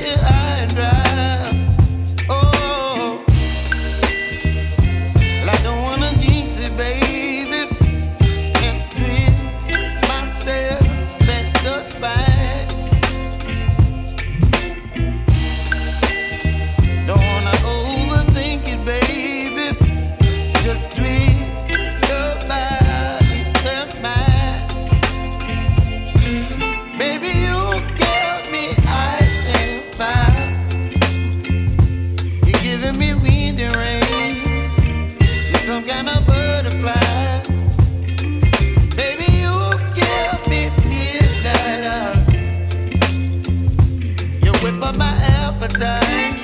here high and dry. Oh, well, I don't wanna jinx it, baby, and twist myself at the spine. Don't wanna overthink it, baby. It's just twist your body and mine. Baby, you give me ice and fire. You're giving me wind and rain. You're some kind of butterfly. Baby, you give me midnight oil. You whip up my appetite.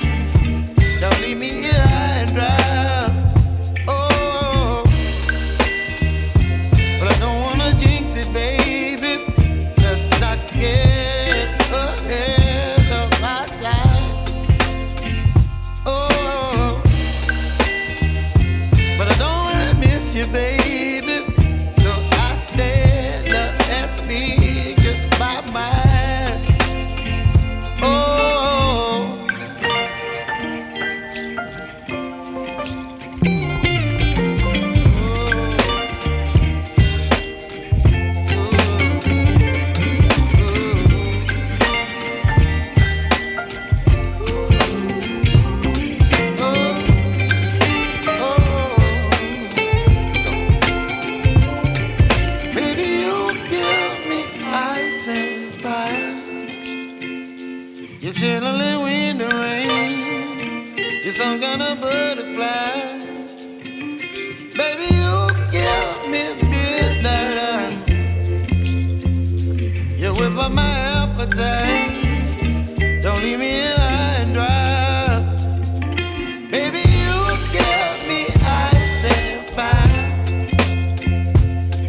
Don't leave me here high and dry. Oh, but I don't wanna jinx it, baby. Let's not get ahead of my time. Oh, but I don't wanna miss you, baby. So I stand up and speak my mind. Oh. Baby, you give me ice and fire. You're chilling in wind and rain. You're some kind of butterfly.